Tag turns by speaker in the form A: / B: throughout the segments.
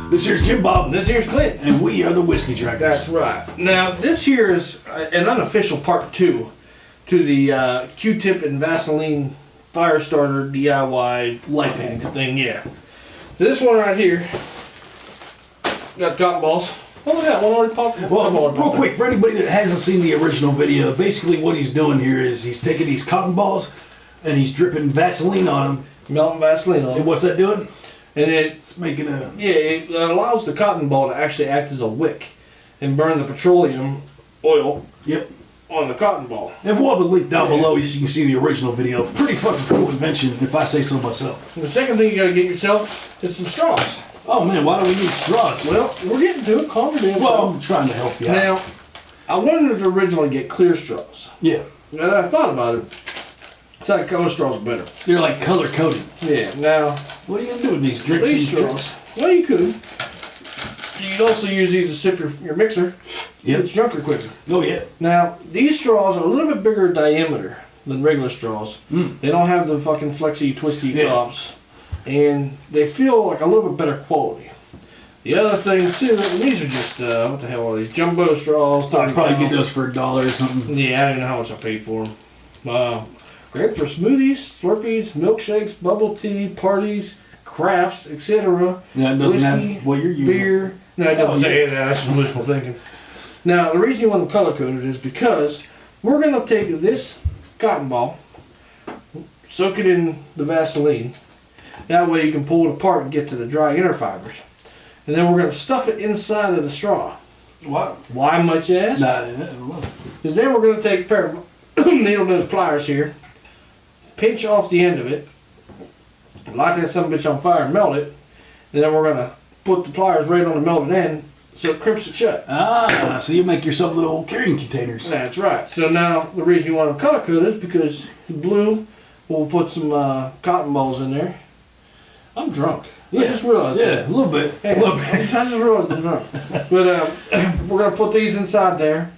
A: This here's Jim Bob.
B: This here's Clint.
A: And we are the Whiskey Trackers.
B: That's right. Now, this here is an unofficial part 2 to the Q-tip and Vaseline fire starter DIY
A: Life hack
B: thing, yeah. So this one right here, got the cotton balls. Oh, look at that one already popped.
A: Well, real quick, for anybody that hasn't seen the original video, basically what he's doing here is he's taking these cotton balls and he's dripping Vaseline on them.
B: Melting Vaseline on them.
A: And what's that doing?
B: And
A: it's making a...
B: Yeah, it allows the cotton ball to actually act as a wick and burn the petroleum oil.
A: Yep.
B: On the cotton ball.
A: And we'll have a link down below so you can see the original video. Pretty fucking cool invention, if I say so myself.
B: And the second thing you gotta get yourself is some straws.
A: Oh man, why do we need straws?
B: Well, we're getting to it. Calm down.
A: Well, I'm trying to help you out.
B: Now, I wanted to originally get clear straws.
A: Yeah.
B: Now that I thought about it, it's like color straws are better.
A: They're like color coded.
B: Yeah. Now,
A: what are you gonna do with these drinks?
B: These straws. Well, you could. You could also use these to sip your mixer.
A: Yep.
B: It's drunker quicker.
A: Oh yeah.
B: Now, these straws are a little bit bigger diameter than regular straws. They don't have the fucking flexy, twisty tops. And they feel like a little bit better quality. The other thing too, and these are just, what the hell are these? Jumbo straws.
A: I'd probably get those for $1 or something.
B: Yeah, I don't know how much I paid for them. Great for smoothies, Slurpees, milkshakes, bubble tea, parties, crafts, etc.
A: Yeah, it doesn't have what you're using.
B: Beer. No, it doesn't say that. That's just wishful thinking. Now, the reason you want them color coded is because we're going to take this cotton ball, soak it in the Vaseline. That way you can pull it apart and get to the dry inner fibers. And then we're going to stuff it inside of the straw.
A: What?
B: Why, might you ask?
A: Nah, I don't know.
B: Because then we're going to take a pair of needle nose pliers here, pinch off the end of it, light that son-of-a-bitch on fire and melt it, and then we're going to put the pliers right on the melted end so it crimps it shut.
A: Ah, so you make yourself little carrying containers.
B: That's right. So now the reason you want them color coded is because blue, we'll put some cotton balls in there. I'm drunk.
A: Yeah.
B: I just realized
A: that. A little bit.
B: Hey,
A: a little bit.
B: I just realized I'm drunk. But we're going to put these inside there.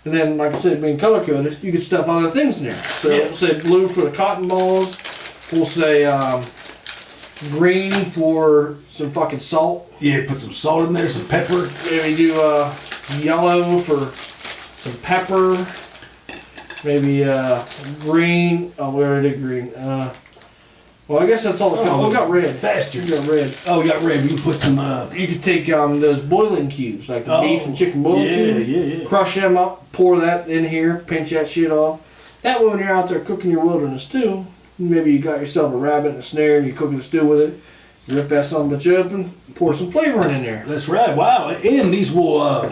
B: And then, like I said, being color coded, you can stuff other things in there. So we'll say blue for the cotton balls. We'll say green for some fucking salt.
A: Yeah, put some salt in there, some pepper.
B: Maybe do yellow for some pepper. Maybe green. Oh, we already did green. Well, I guess that's all the colors. Oh, we got red.
A: Bastard.
B: We got red.
A: Oh, we got red. We can put some...
B: You could take those boiling cubes, like the beef and chicken boiling cubes.
A: Yeah.
B: Crush them up, pour that in here, pinch that shit off. That way when you're out there cooking your wilderness stew, maybe you got yourself a rabbit and a snare and you're cooking a stew with it. You rip that son of a bitch open, pour some flavoring in there.
A: That's right. Wow. And these will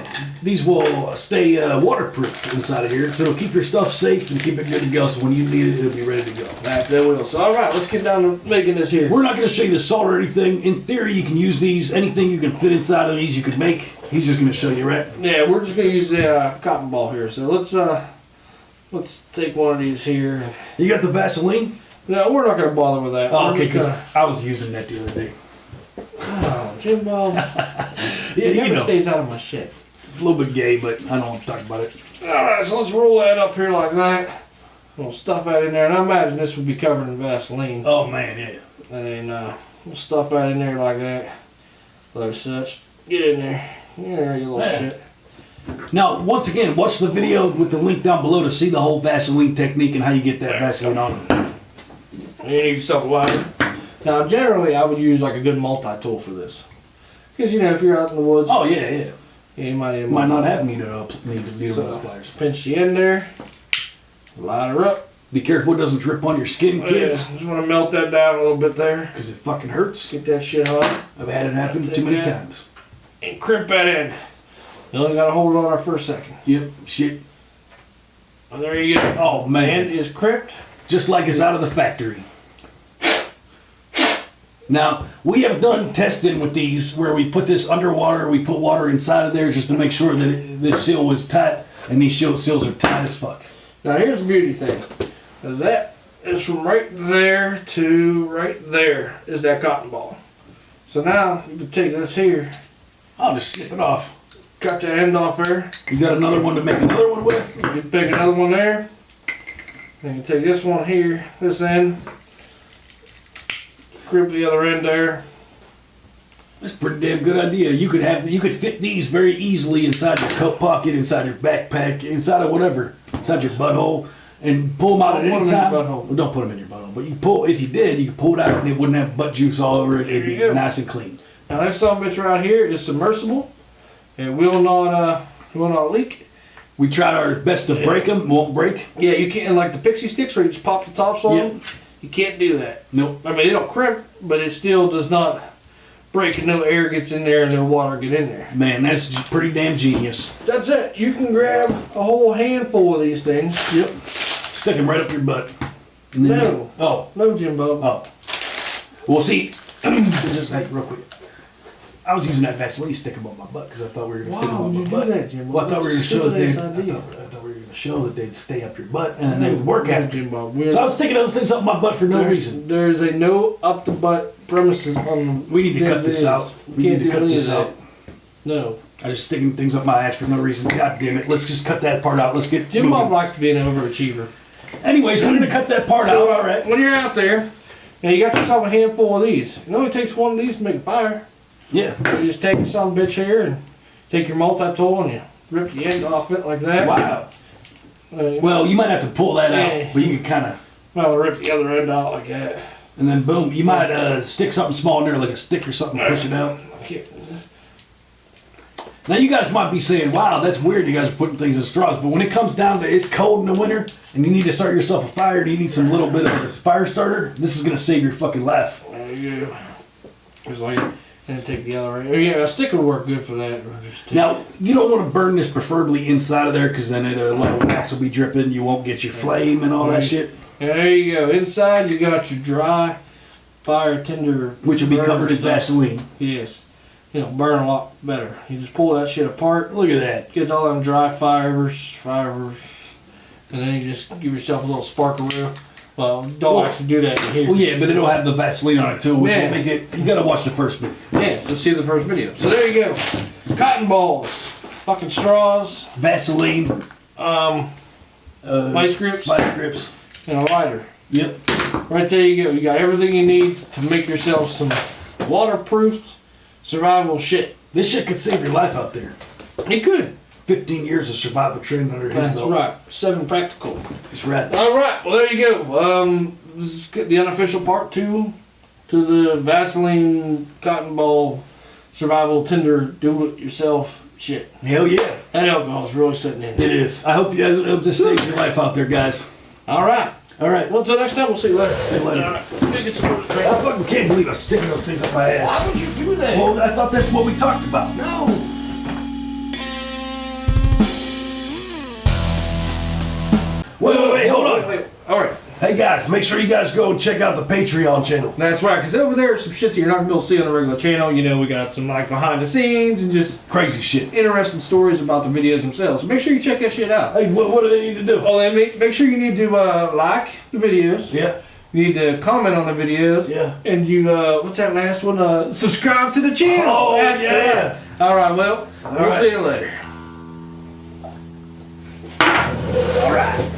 A: stay waterproof inside of here, so it'll keep your stuff safe and keep it good to go. So when you need it, it'll be ready to go.
B: That will. So all right, let's get down to making this here.
A: We're not going to show you the salt or anything. In theory, you can use these. Anything you can fit inside of these, you could make. He's just going to show you, right?
B: Yeah, we're just going to use the cotton ball here. So let's take one of these here.
A: You got the Vaseline?
B: No, we're not going to bother with that.
A: Oh, okay, because I was using that the other day.
B: Oh, Jim Bob.
A: It
B: never stays out of my shit.
A: It's a little bit gay, but I don't want to talk about it.
B: Alright, so let's roll that up here like that. We'll stuff that in there, and I imagine this would be covered in Vaseline.
A: Oh, man, yeah.
B: And then we'll stuff that in there like that. Like such. Get in there. There, you little shit.
A: Now, once again, watch the video with the link down below to see the whole Vaseline technique and how you get that Vaseline on.
B: And you need yourself a lighter. Now, generally, I would use like a good multi-tool for this. Because, you know, if you're out in the woods...
A: Oh, yeah.
B: You might
A: not have needle pliers.
B: Pinch the end there. Light her up.
A: Be careful it doesn't drip on your skin, kids.
B: Yeah, just want to melt that down a little bit there.
A: Because it fucking hurts.
B: Get that shit hot.
A: I've had it happen too many times.
B: And crimp that in. You only got to hold it on there for a second.
A: Yep, shit.
B: And there you go.
A: Oh, man.
B: End is crimped.
A: Just like it's out of the factory. Now, we have done testing with these where we put this underwater, we put water inside of there just to make sure that this seal was tight, and these seals are tight as fuck.
B: Now, here's the beauty thing. That is from right there to right there is that cotton ball. So now, you can take this here.
A: I'll just snip it off.
B: Cut that end off there.
A: You got another one to make another one with?
B: You pick another one there. And you take this one here, this end. Crimp the other end there.
A: That's a pretty damn good idea. You could fit these very easily inside your coat pocket, inside your backpack, inside of whatever, inside your butthole, and pull them out at any time. Well, don't put them in your butthole, but if you did, you could pull it out and it wouldn't have butt juice all over it. It'd be nice and clean.
B: Now this son of a bitch right here is submersible. It will not leak.
A: We tried our best to break them. Won't break.
B: Yeah, you can't, like the pixie sticks where you just pop the tops on them. You can't do that.
A: Nope.
B: I mean, it'll crimp, but it still does not break and no air gets in there and no water get in there.
A: Man, that's pretty damn genius.
B: That's it. You can grab a whole handful of these things.
A: Yep. Stick them right up your butt. And then
B: No, Jimbo.
A: Oh. Well, see, just real quick. I was using that Vaseline stick them up my butt because I thought we were going to stick them up my butt.
B: That, Jimbo?
A: Well, I thought we were going to show that they'd stay up your butt and then they would work after.
B: Jimbo.
A: So I was sticking those things up my butt for no reason.
B: There's a no up the butt premises on.
A: We need to cut this out. We need to cut this out.
B: No.
A: I just sticking things up my ass for no reason. God damn it. Let's just cut that part out. Let's get
B: Jim Bob likes to be an overachiever.
A: Anyways, we're going to cut that part out. All right.
B: When you're out there, now you got yourself a handful of these. It only takes one of these to make a fire.
A: Yeah.
B: You just take some bitch here and take your multi-tool and you rip the end off it like that.
A: Wow. Well, you might have to pull that out, but you can kind of.
B: Well, rip the other end out like that.
A: And then boom, you might stick something small in there, like a stick or something, push it out. Now you guys might be saying, "Wow, that's weird. You guys are putting things in straws." But when it comes down to it's cold in the winter and you need to start yourself a fire and you need some little bit of a fire starter, this is gonna save your fucking life.
B: There you go. Just like. And take the other end. Yeah, a stick would work good for that.
A: Now, you don't want to burn this preferably inside of there because then a lot of wax will be dripping. You won't get your flame and all that shit.
B: And there you go. Inside, you got your dry, fire tinder.
A: Which will be covered in Vaseline.
B: Yes. It'll burn a lot better. You just pull that shit apart.
A: Look at that.
B: Get all them dry fibers. And then you just give yourself a little sparkle. Well, don't actually do that in here.
A: Well, yeah, but it'll have the Vaseline on it too, which will make it. You gotta watch the first video.
B: Yeah, so see the first video. So there you go. Cotton balls, fucking straws,
A: Vaseline,
B: vice grips, and a lighter.
A: Yep.
B: Right there you go. You got everything you need to make yourself some waterproof survival shit.
A: This shit could save your life out there.
B: It could.
A: 15 years of survival training under his belt.
B: That's right. 7 practical.
A: That's right.
B: All right. Well, there you go. This is the unofficial part 2 to the Vaseline cotton ball survival tinder do-it-yourself shit.
A: Hell yeah.
B: That alcohol is really sitting in.
A: It is. I hope this saves your life out there, guys.
B: All right.
A: All right.
B: Well, until next time, we'll see you later.
A: See you later.
B: All right. Let's go get some more drink.
A: I fucking can't believe I'm sticking those things up my ass.
B: Why would you do that?
A: Well, I thought that's what we talked about.
B: No.
A: Wait, hold on.
B: Wait. All right.
A: Hey guys, make sure you guys go and check out the Patreon channel.
B: That's right, because over there, some shit that you're not going to be able to see on the regular channel. You know, we got some like behind the scenes and just
A: Crazy shit.
B: interesting stories about the videos themselves. So make sure you check that shit out.
A: Hey, what do they need to do?
B: Oh, then make sure you need to like the videos.
A: Yeah.
B: You need to comment on the videos.
A: Yeah.
B: And you, what's that last one? Subscribe to the channel.
A: Oh,
B: That's
A: yeah.
B: right. All right, well, we'll
A: right.
B: see you later.
A: All right.